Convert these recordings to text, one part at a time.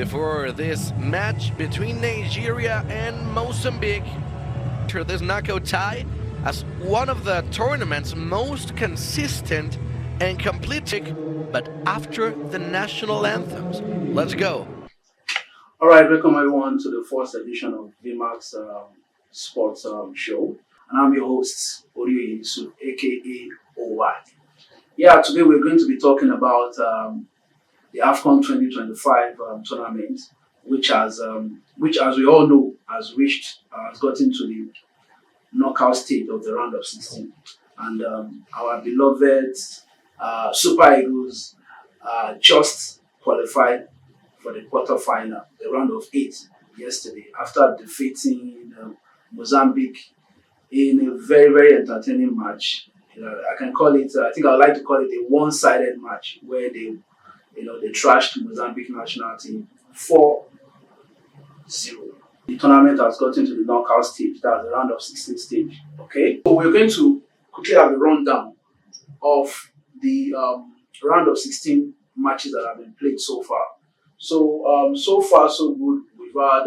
before this match between Nigeria and Mozambique. This knockout tie as one of the tournament's most consistent and complete, but after the national anthems. Let's go. All right, welcome everyone to the first edition of VMAX Sports Show. And I'm your host, Oriyo Yusuf, aka OY. Yeah, today we're going to be talking about the AFCON 2025 tournament, which as we all know has gotten to the knockout stage of the round of 16. And our beloved Super Eagles just qualified for the quarterfinal, the round of 8 yesterday, after defeating Mozambique in a very, very entertaining match. I can call it, I think I would like to call it a one-sided match where they trashed Mozambique national team 4-0. The tournament has gotten to the knockout stage, that's the round of 16 stage. Okay, so we're going to quickly have a rundown of the round of 16 matches that have been played so far. So so far so good. We've had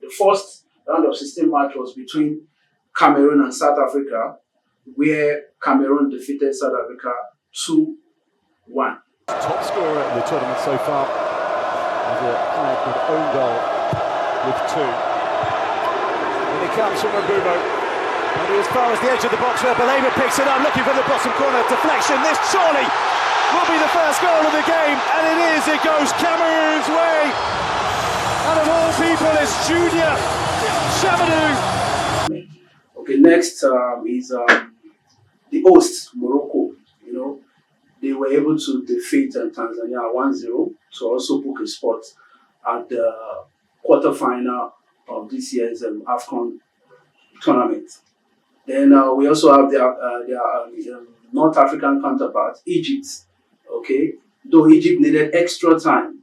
the first round of 16 match was between Cameroon and South Africa, where Cameroon defeated South Africa 2-1. Top scorer in the tournament so far, with a good own goal with 2. And he comes from Abubo, and he as far as the edge of the box where Baleba picks it up, looking for the bottom corner deflection. This surely will be the first goal of the game, and it is. It goes Cameroon's way. And of all people, it's Junior Chamadou. Okay, next is the hosts, Morocco. They were able to defeat Tanzania 1-0 to also book a spot at the quarterfinal of this year's AFCON tournament. Then we also have their North African counterpart, Egypt. Okay, though Egypt needed extra time,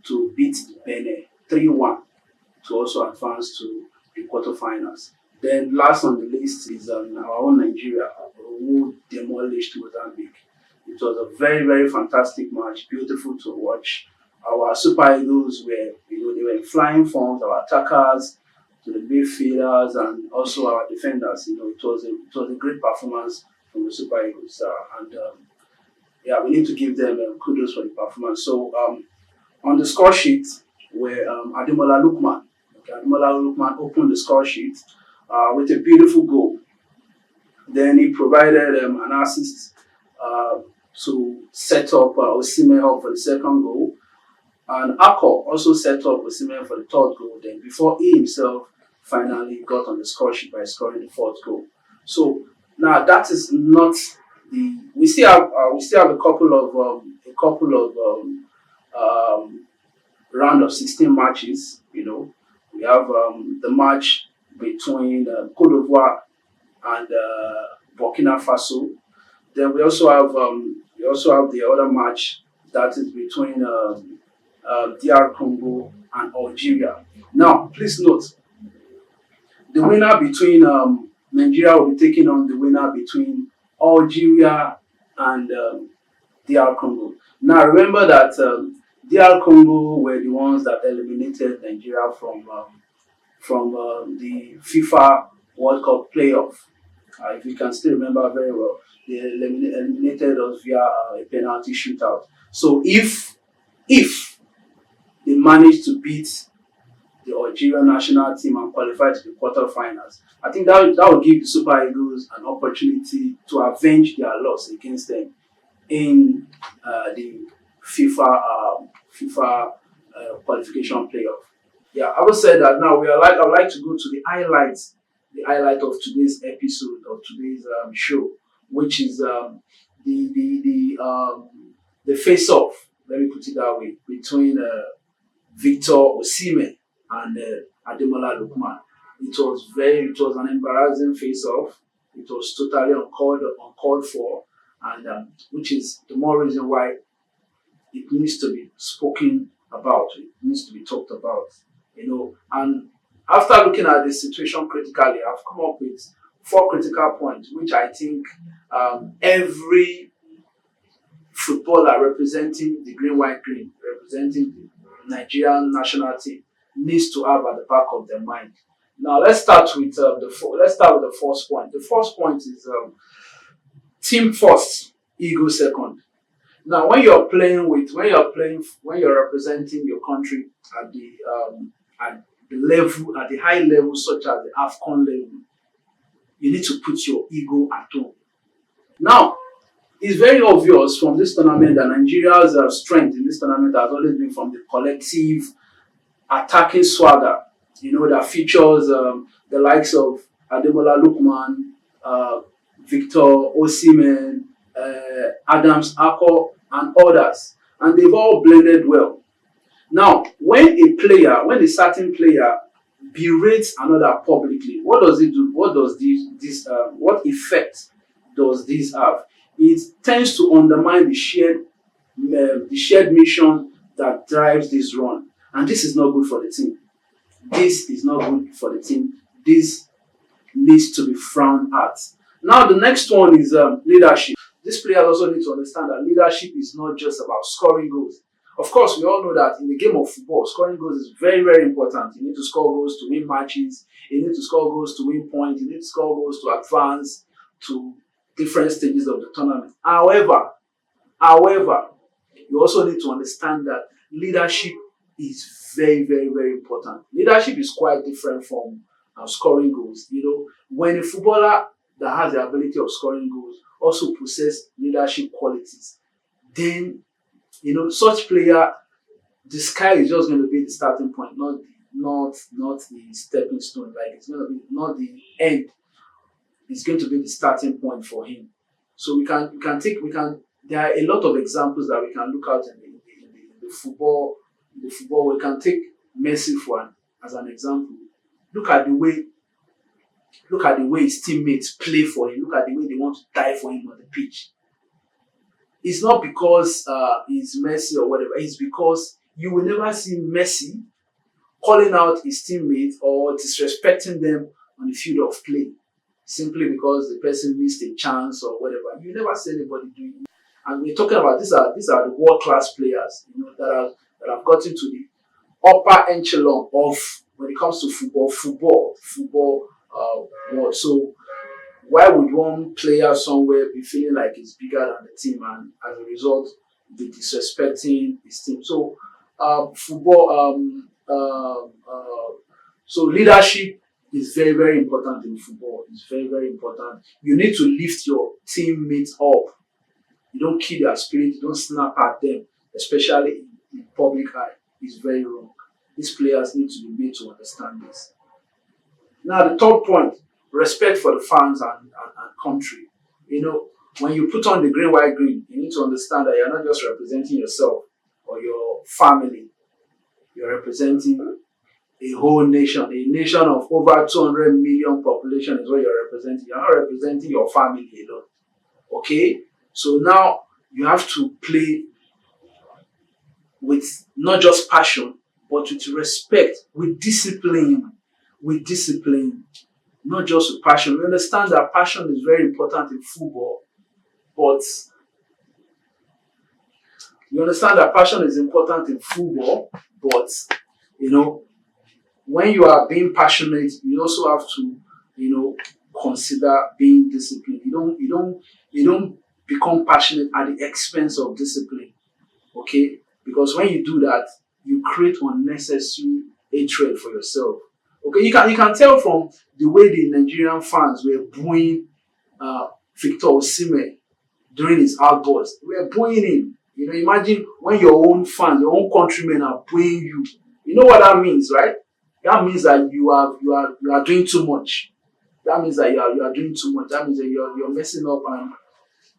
to beat Benin 3-1 to also advance to the quarterfinals. Then last on the list is our own Nigeria, who demolished Mozambique. It was a very, very fantastic match, beautiful to watch. Our Super Eagles were, they were in flying forms, our attackers, to the midfielders, and also our defenders. It was a great performance from the Super Eagles, we need to give them kudos for the performance. So on the score sheet, where Osimhen Lookman opened the score sheet with a beautiful goal. Then he provided an assist to set up Osimhen up for the second goal. And Akko also set up Osimhen for the third goal. Then before he himself finally got on the score sheet by scoring the fourth goal. So now that is not the. We still have a couple of round of 16 matches. We have the match between Côte d'Ivoire and Burkina Faso. Then we also have the other match that is between DR Congo and Algeria. Now, please note, the winner between Nigeria will be taking on the winner between Algeria and DR Congo. Now, remember that DR Congo were the ones that eliminated Nigeria from the FIFA World Cup playoff. If you can still remember very well, they eliminated us via a penalty shootout. So if they manage to beat the Algerian national team and qualify to the quarterfinals, I think that will give the Super Eagles an opportunity to avenge their loss against them in the FIFA qualification playoff. Yeah, I would say that now I would like to go to the highlight of today's episode of today's show, which is the face-off. Let me put it that way, between Victor Osimhen and Osimhen Lookman. It was an embarrassing face-off. It was totally uncalled for, and which is the more reason why it needs to be spoken about. It needs to be talked about. And after looking at the situation critically, I've come up with 4 critical points, which I think every footballer representing the green, white, green, representing the Nigerian national team needs to have at the back of their mind. Now let's start with the first point. The first point is team first, ego second. Now, when you're representing your country at the high level, such as the AFCON level, you need to put your ego at home. Now, it's very obvious from this tournament that Nigeria's strength in this tournament has always been from the collective attacking swagger, that features the likes of Osimhen Lookman, Victor Osimhen, Adams Ako, and others, and they've all blended well. Now, when a certain player berates another publicly, what does it do? What effect does this have? It tends to undermine the shared mission that drives this run, and this is not good for the team. This is not good for the team. This needs to be frowned at. Now, the next one is leadership. These players also need to understand that leadership is not just about scoring goals. Of course, we all know that in the game of football, scoring goals is very, very important. You need to score goals to win matches. You need to score goals to win points. You need to score goals to advance to different stages of the tournament. However, you also need to understand that leadership is very, very, very important. Leadership is quite different from scoring goals. When a footballer that has the ability of scoring goals also possess leadership qualities, then such player, the sky is just going to be the starting point, not the stepping stone. Like, it's going to be not the end. It's going to be the starting point for him. So there are a lot of examples that we can look at in the football. We can take Messi as an example. Look at the way his teammates play for him. Look at the way they want to die for him on the pitch. It's not because he's Messi or whatever. It's because you will never see Messi calling out his teammates or disrespecting them on the field of play simply because the person missed a chance or whatever. You never see anybody doing it. And we're talking about these are the world-class players, that have gotten to the upper echelon of when it comes to football. So why would one player somewhere be feeling like he's bigger than the team and as a result be disrespecting his team? So so leadership is very, very important in football. It's very, very important. You need to lift your teammates up. You don't kill their spirit. You don't snap at them, especially in public eye. It's very wrong. These players need to be made to understand this. Now, the third point, respect for the fans and country. When you put on the green, white, green, you need to understand that you're not just representing yourself or your family. You're representing a whole nation. A nation of over 200 million population is what you're representing. You're not representing your family alone. Okay? So now you have to play with not just passion, but with respect, with discipline. Not just with passion. We understand that passion is very important in football, but when you are being passionate, you also have to, consider being disciplined. You don't become passionate at the expense of discipline. Okay? Because when you do that, you create unnecessary hatred for yourself. Okay, you can tell from the way the Nigerian fans were booing Victor Osimhen during his outburst. We were booing him. Imagine when your own fans, your own countrymen are booing you. You know what that means, right? That means that you are doing too much. That means that you are doing too much. That means that you're messing up, and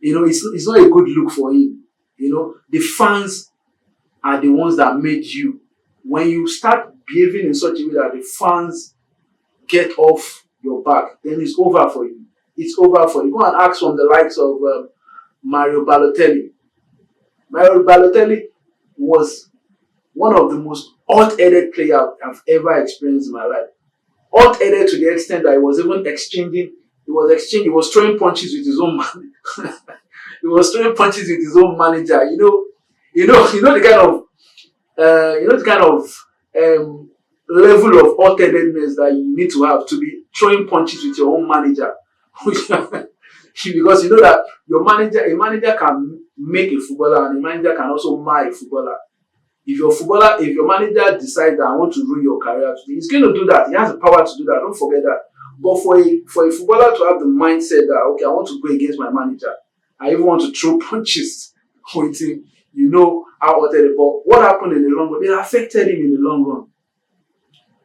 it's not a good look for him. The fans are the ones that made you. When you start behaving in such a way that the fans get off your back, then it's over for you. It's over for you. Go and ask from the likes of Mario Balotelli. Mario Balotelli was one of the most hot-headed players I've ever experienced in my life. Hot-headed to the extent that he was throwing punches with his own man. he was throwing punches with his own manager. The kind of level of hot-headedness that you need to have to be throwing punches with your own manager. Because you know that a manager can make a footballer and a manager can also mar a footballer. If your manager decides that I want to ruin your career today, he's going to do that. He has the power to do that. Don't forget that. But for a footballer to have the mindset that, okay, I want to go against my manager, I even want to throw punches with him, you know how hot-headed. But what happened in the long run? It affected him in the long run.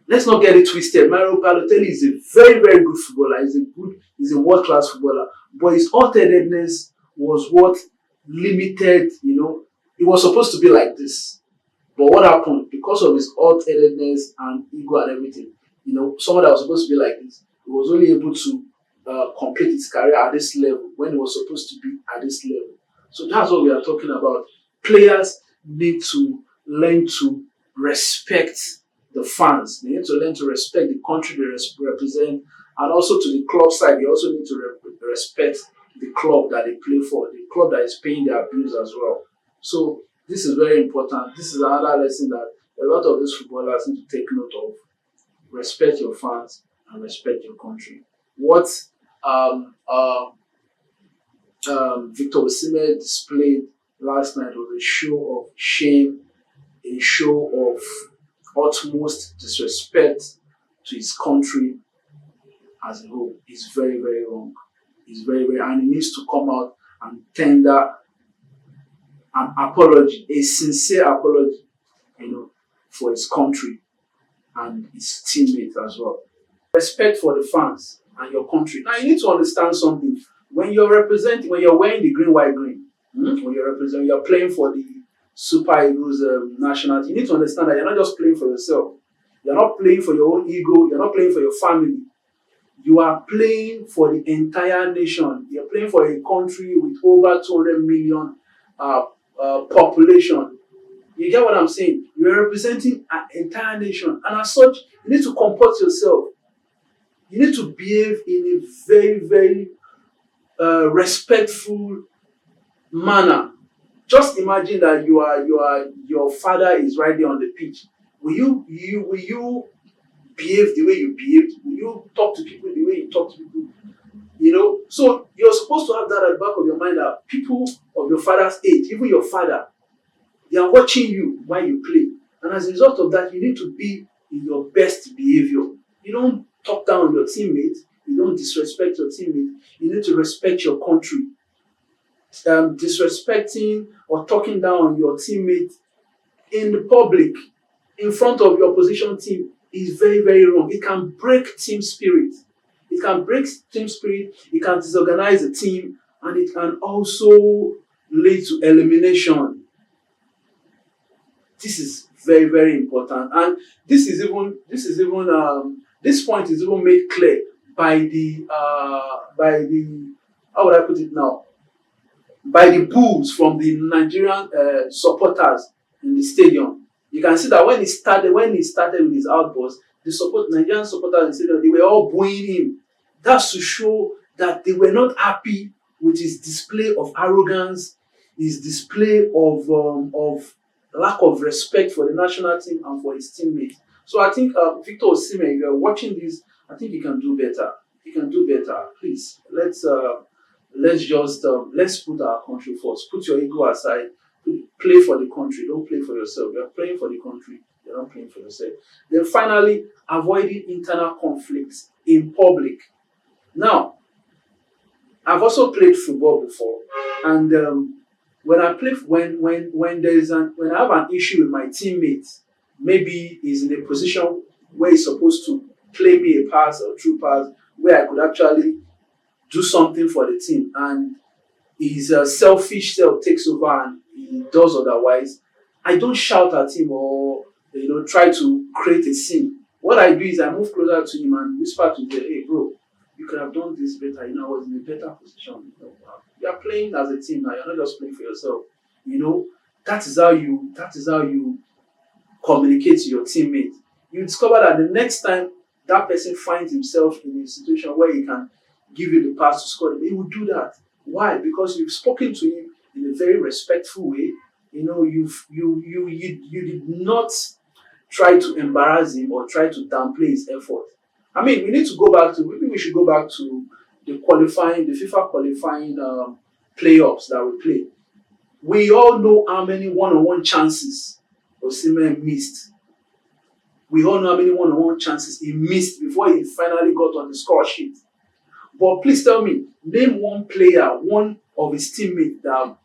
Let's not get it twisted. Mario Balotelli is a very, very good footballer. He's a world-class footballer. But his hot-headedness was what limited, it was supposed to be like this. But what happened? Because of his hot-headedness and ego and everything, someone that was supposed to be like this, he was only able to complete his career at this level when he was supposed to be at this level. So that's what we are talking about. Players need to learn to respect the fans. They need to learn to respect the country they represent, and also to the club side, they also need to respect the club that they play for, the club that is paying their bills as well. So this is very important. This is another lesson that a lot of these footballers need to take note of. Respect your fans and respect your country. What Victor Osimhen displayed last night was a show of shame, a show of utmost disrespect to his country as a whole. Is very, very wrong. It's very, very, and he needs to come out and tender an apology, a sincere apology, for his country and his teammates as well. Respect for the fans and your country. Now you need to understand something. When you're wearing the green, white, green, when you're playing for the Super Eagles national team, you need to understand that you're not just playing for yourself. You're not playing for your own ego. You're not playing for your family. You are playing for the entire nation. You're playing for a country with over 200 million population. You get what I'm saying? You're representing an entire nation. And as such, you need to comport yourself. You need to behave in a very, very respectful manner. Just imagine that your father is right there on the pitch. Will you behave the way you behaved? Will you talk to people the way you talk to people? So you're supposed to have that at the back of your mind that people of your father's age, even your father, they are watching you while you play. And as a result of that, you need to be in your best behavior. You don't talk down on your teammates. You don't disrespect your teammates. You need to respect your country. Disrespecting or talking down on your teammate in the public, in front of your opposition team, is very, very wrong. It can break team spirit. It can disorganize the team, and it can also lead to elimination. This is very, very important, and this point is even made clear by the how would I put it now? By the boos from the Nigerian supporters in the stadium. You can see that when he started with his outburst, the Nigerian supporters in the stadium, they were all booing him. That's to show that they were not happy with his display of arrogance, his display of lack of respect for the national team and for his teammates. So I think Victor Osimhen, if you're watching this, I think you can do better. You can do better. Please, let's put our country first. Put your ego aside. Play for the country. Don't play for yourself. You're playing for the country. You're not playing for yourself. Then finally, avoiding internal conflicts in public. Now, I've also played football before, and when I have an issue with my teammate, maybe he's in a position where he's supposed to play me a pass or true pass, where I could actually do something for the team, and his selfish self takes over and he does otherwise, I don't shout at him or try to create a scene. What I do is I move closer to him and whisper to him, "Hey, bro, you could have done this better. I was in a better position. You are playing as a team now. You're not just playing for yourself. That is how you communicate to your teammate. You discover that the next time that person finds himself in a situation where he can give you the pass to score, he will do that. Why? Because you've spoken to him in a very respectful way. You know, you did not try to embarrass him or try to downplay his effort. I mean, we need to go back to, maybe we should go back to the FIFA qualifying playoffs that we played. We all know how many one-on-one chances Osimhen missed. We all know how many one-on-one chances he missed before he finally got on the score sheet. But please tell me, name one player, one of his teammates that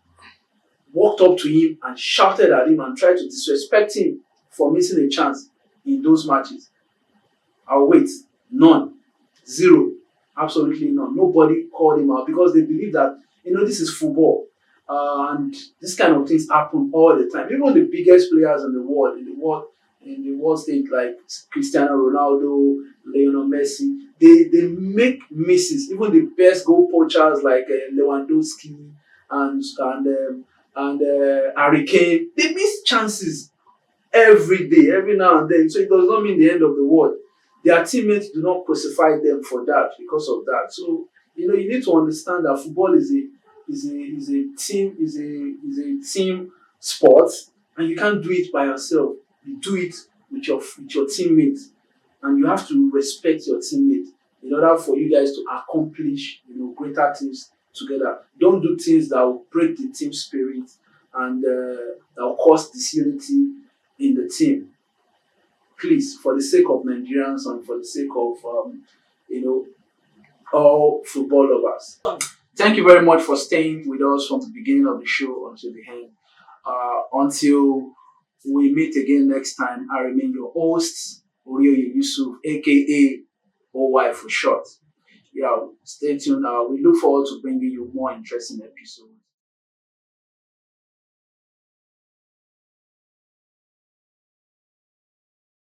walked up to him and shouted at him and tried to disrespect him for missing a chance in those matches. I'll wait. None. Zero. Absolutely none. Nobody called him out because they believe that, this is football. And this kind of things happen all the time. Even the biggest players in the world stage, like Cristiano Ronaldo, Lionel Messi, they make misses. Even the best goal poachers like Lewandowski and Harry Kane, they miss chances every day, every now and then. So it does not mean the end of the world. Their teammates do not crucify them for that because of that. So you need to understand that football is a team sport, and you can't do it by yourself. You do it with your teammates, and you have to respect your teammates in order for you guys to accomplish greater things together. Don't do things that will break the team spirit and that will cause disunity in the team. Please, for the sake of Nigerians and for the sake of all football lovers. Thank you very much for staying with us from the beginning of the show until the end. Until we meet again next time, I remain your host, Orioye Yusuf, aka OY for short. Yeah, stay tuned. We look forward to bringing you more interesting episodes.